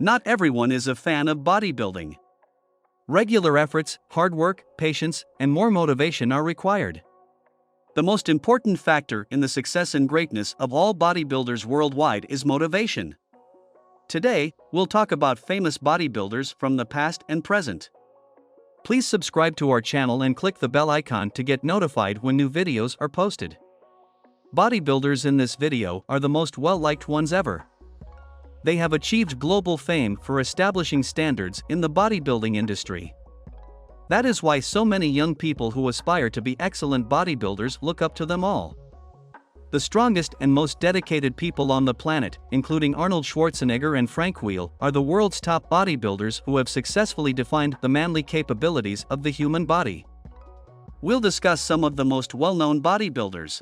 Not everyone is a fan of bodybuilding. Regular efforts, hard work, patience, and more motivation are required. The most important factor in the success and greatness of all bodybuilders worldwide is motivation. Today, we'll talk about famous bodybuilders from the past and present. Please subscribe to our channel and click the bell icon to get notified when new videos are posted. Bodybuilders in this video are the most well-liked ones ever. They have achieved global fame for establishing standards in the bodybuilding industry. That is why so many young people who aspire to be excellent bodybuilders look up to them all. The strongest and most dedicated people on the planet, including Arnold Schwarzenegger and Frank Wheel, are the world's top bodybuilders who have successfully defined the manly capabilities of the human body. We'll discuss some of the most well-known bodybuilders.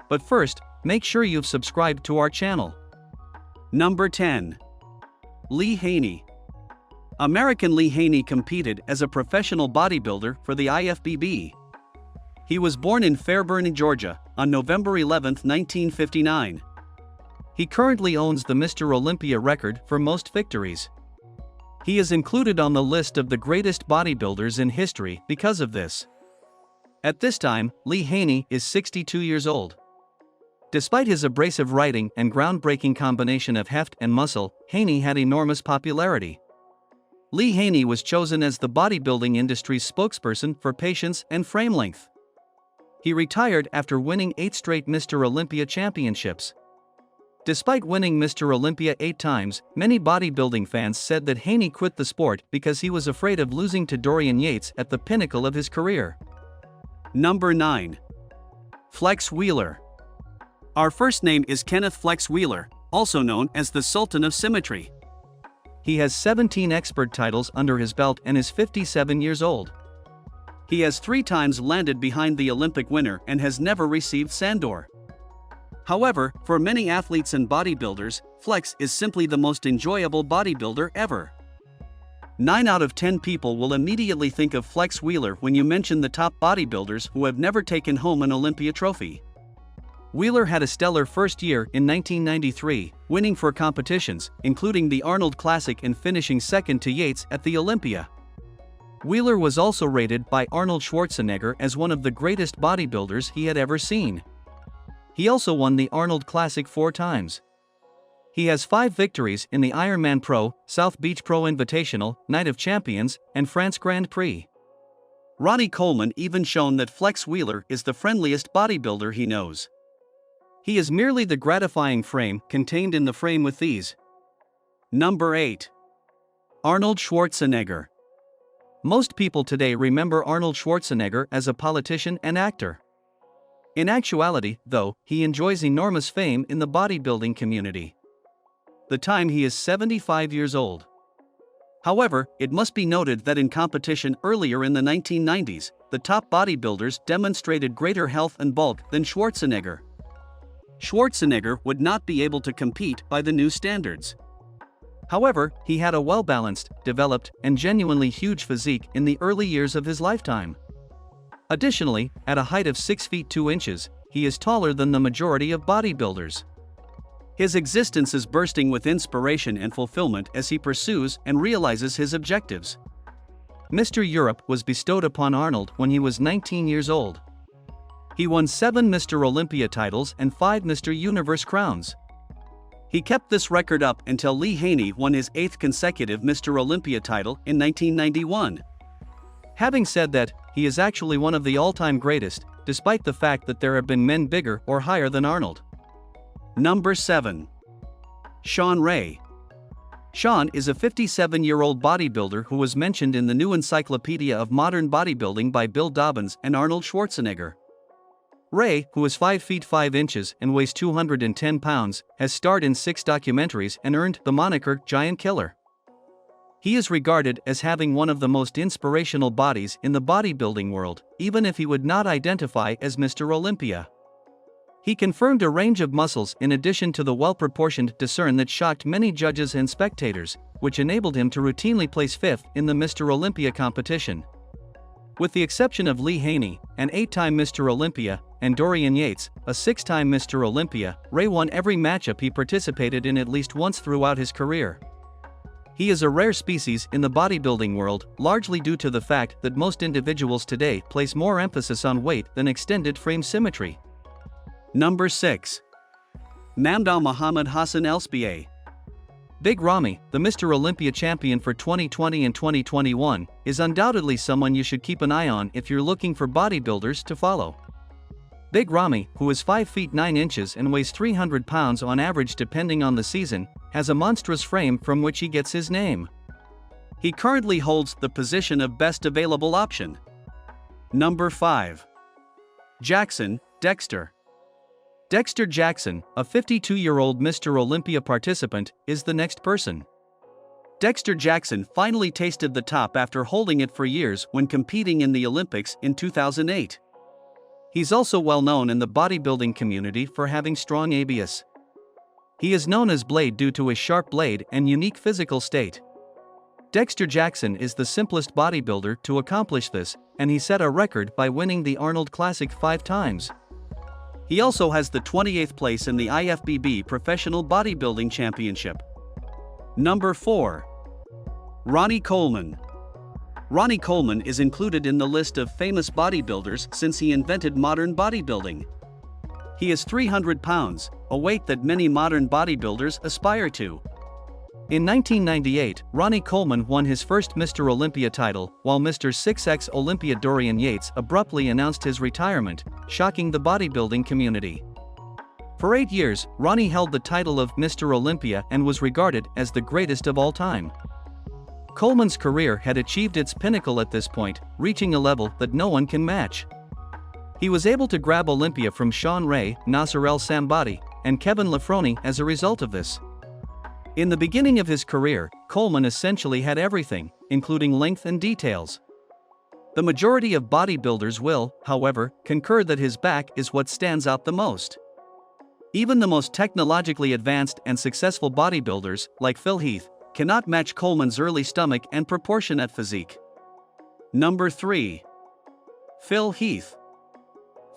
But first, make sure you've subscribed to our channel. Number 10. Lee Haney. American Lee Haney competed as a professional bodybuilder for the IFBB. He was born in Fairburn, Georgia, on November 11, 1959. He currently owns the Mr. Olympia record for most victories. He is included on the list of the greatest bodybuilders in history because of this. At this time, Lee Haney is 62 years old. Despite his abrasive writing and groundbreaking combination of heft and muscle, Haney had enormous popularity. Lee Haney was chosen as the bodybuilding industry's spokesperson for patience and frame length. He retired after winning 8 straight Mr. Olympia championships. Despite winning Mr. Olympia 8 times, many bodybuilding fans said that Haney quit the sport because he was afraid of losing to Dorian Yates at the pinnacle of his career. Number 9. Flex Wheeler. Our first name is Kenneth Flex Wheeler, also known as the Sultan of Symmetry. He has 17 expert titles under his belt and is 57 years old. He has 3 times landed behind the Olympic winner and has never received Sandor. However, for many athletes and bodybuilders, Flex is simply the most enjoyable bodybuilder ever. 9 out of 10 people will immediately think of Flex Wheeler when you mention the top bodybuilders who have never taken home an Olympia trophy. Wheeler had a stellar first year in 1993, winning 4 competitions, including the Arnold Classic and finishing second to Yates at the Olympia. Wheeler was also rated by Arnold Schwarzenegger as one of the greatest bodybuilders he had ever seen. He also won the Arnold Classic 4 times. He has 5 victories in the Ironman Pro, South Beach Pro Invitational, Night of Champions, and France Grand Prix. Ronnie Coleman even shown that Flex Wheeler is the friendliest bodybuilder he knows. He is merely the gratifying frame contained in the frame with ease. Number 8. Arnold Schwarzenegger. Most people today remember Arnold Schwarzenegger as a politician and actor. In actuality, though, he enjoys enormous fame in the bodybuilding community. The time he is 75 years old. However, it must be noted that in competition earlier in the 1990s, the top bodybuilders demonstrated greater health and bulk than Schwarzenegger. Schwarzenegger would not be able to compete by the new standards. However, he had a well-balanced, developed, and genuinely huge physique in the early years of his lifetime. Additionally, at a height of 6 feet 2 inches, he is taller than the majority of bodybuilders. His existence is bursting with inspiration and fulfillment as he pursues and realizes his objectives. Mr. Europe was bestowed upon Arnold when he was 19 years old. He won 7 Mr. Olympia titles and 5 Mr. Universe crowns. He kept this record up until Lee Haney won his 8th consecutive Mr. Olympia title in 1991. Having said that, he is actually one of the all-time greatest, despite the fact that there have been men bigger or higher than Arnold. Number 7. Shawn Ray. Shawn is a 57-year-old bodybuilder who was mentioned in the New Encyclopedia of Modern Bodybuilding by Bill Dobbins and Arnold Schwarzenegger. Ray, who is 5 feet 5 inches and weighs 210 pounds, has starred in 6 documentaries and earned the moniker Giant Killer. He is regarded as having one of the most inspirational bodies in the bodybuilding world, even if he would not identify as Mr. Olympia. He confirmed a range of muscles in addition to the well-proportioned discern that shocked many judges and spectators, which enabled him to routinely place 5th in the Mr. Olympia competition. With the exception of Lee Haney, an 8-time Mr. Olympia, and Dorian Yates, a 6-time Mr. Olympia, Ray won every matchup he participated in at least once throughout his career. He is a rare species in the bodybuilding world, largely due to the fact that most individuals today place more emphasis on weight than extended frame symmetry. Number 6. Mamdouh Muhammad Hassan Elsbieh. Big Rami, the Mr. Olympia champion for 2020 and 2021, is undoubtedly someone you should keep an eye on if you're looking for bodybuilders to follow. Big Rami, who is 5 feet 9 inches and weighs 300 pounds on average depending on the season, has a monstrous frame from which he gets his name. He currently holds the position of best available option. Number 5. Jackson, Dexter. Dexter Jackson, a 52-year-old Mr. Olympia participant, is the next person. Dexter Jackson finally tasted the top after holding it for years when competing in the Olympics in 2008. He's also well known in the bodybuilding community for having strong ABS. He is known as Blade due to his sharp blade and unique physical state. Dexter Jackson is the simplest bodybuilder to accomplish this, and he set a record by winning the Arnold Classic 5 times. He also has the 28th place in the IFBB Professional Bodybuilding Championship. Number 4. Ronnie Coleman. Ronnie Coleman is included in the list of famous bodybuilders since he invented modern bodybuilding. He is 300 pounds, a weight that many modern bodybuilders aspire to. In 1998, Ronnie Coleman won his first Mr. Olympia title, while Mr. 6X Olympia Dorian Yates abruptly announced his retirement, shocking the bodybuilding community. For 8 years, Ronnie held the title of Mr. Olympia and was regarded as the greatest of all time. Coleman's career had achieved its pinnacle at this point, reaching a level that no one can match. He was able to grab Olympia from Sean Ray, Nasser El Sambadi, and Kevin Lafroni as a result of this. In the beginning of his career, Coleman essentially had everything, including length and details. The majority of bodybuilders will, however, concur that his back is what stands out the most. Even the most technologically advanced and successful bodybuilders, like Phil Heath, cannot match Coleman's early stomach and proportionate physique. Number 3. Phil Heath.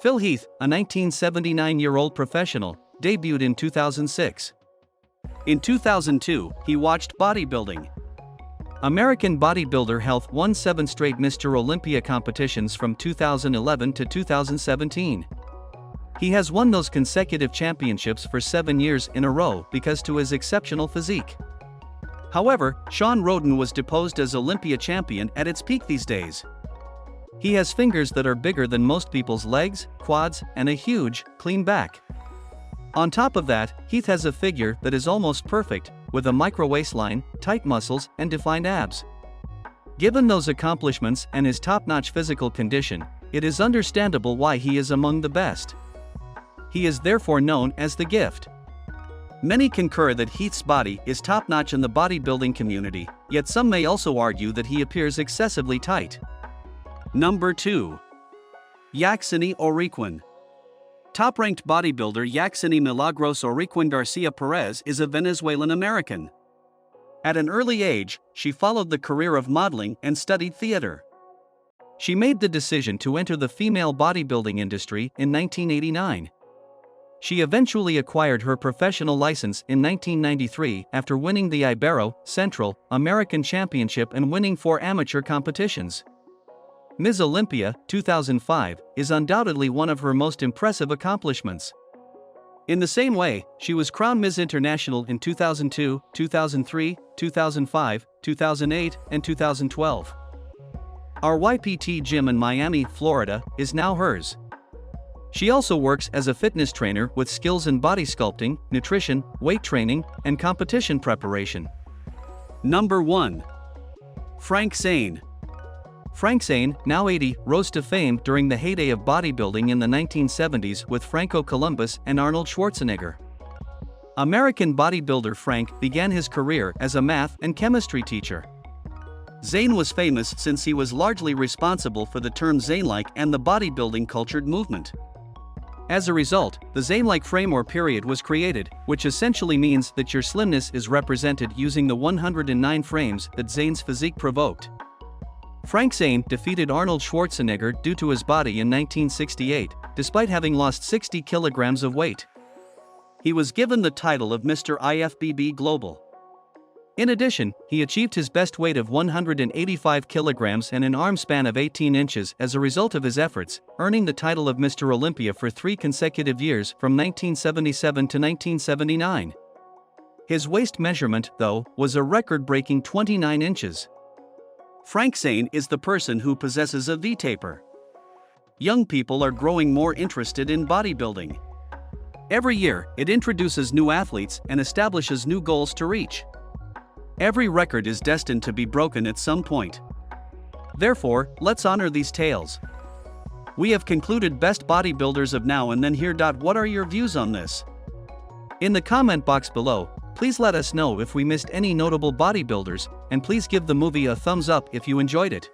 Phil Heath, a 1979-year-old professional, debuted in 2006. In 2002, he watched bodybuilding. American bodybuilder Heath won 7 straight Mr. Olympia competitions from 2011 to 2017. He has won those consecutive championships for 7 years in a row because to his exceptional physique. However, Sean Roden was deposed as Olympia champion at its peak these days. He has fingers that are bigger than most people's legs, quads, and a huge, clean back. On top of that, Heath has a figure that is almost perfect, with a micro waistline, tight muscles, and defined abs. Given those accomplishments and his top-notch physical condition, it is understandable why he is among the best. He is therefore known as the Gift. Many concur that Heath's body is top-notch in the bodybuilding community, yet some may also argue that he appears excessively tight. Number 2. Yaksini Milagros. Top-ranked bodybuilder Yaksini Milagros Garcia Perez is a Venezuelan-American. At an early age, she followed the career of modeling and studied theater. She made the decision to enter the female bodybuilding industry in 1989. She eventually acquired her professional license in 1993 after winning the Ibero, Central, American Championship and winning 4 amateur competitions. Ms. Olympia, 2005, is undoubtedly one of her most impressive accomplishments. In the same way, she was crowned Ms. International in 2002, 2003, 2005, 2008, and 2012. Our YPT gym in Miami, Florida, is now hers. She also works as a fitness trainer with skills in body sculpting, nutrition, weight training, and competition preparation. Number 1. Frank Zane. Frank Zane, now 80, rose to fame during the heyday of bodybuilding in the 1970s with Franco Columbus and Arnold Schwarzenegger. American bodybuilder Frank began his career as a math and chemistry teacher. Zane was famous since he was largely responsible for the term Zane-like and the bodybuilding cultured movement. As a result, the Zane-like frame or period was created, which essentially means that your slimness is represented using the 109 frames that Zane's physique provoked. Frank Zane defeated Arnold Schwarzenegger due to his body in 1968, despite having lost 60 kilograms of weight. He was given the title of Mr. IFBB Global. In addition, he achieved his best weight of 185 kilograms and an arm span of 18 inches as a result of his efforts, earning the title of Mr. Olympia for 3 consecutive years from 1977 to 1979. His waist measurement, though, was a record-breaking 29 inches. Frank Zane is the person who possesses a V-taper. Young people are growing more interested in bodybuilding. Every year, it introduces new athletes and establishes new goals to reach. Every record is destined to be broken at some point. Therefore, let's honor these tales. We have concluded best bodybuilders of now and then here. What are your views on this? In the comment box below, please let us know if we missed any notable bodybuilders, and please give the movie a thumbs up if you enjoyed it.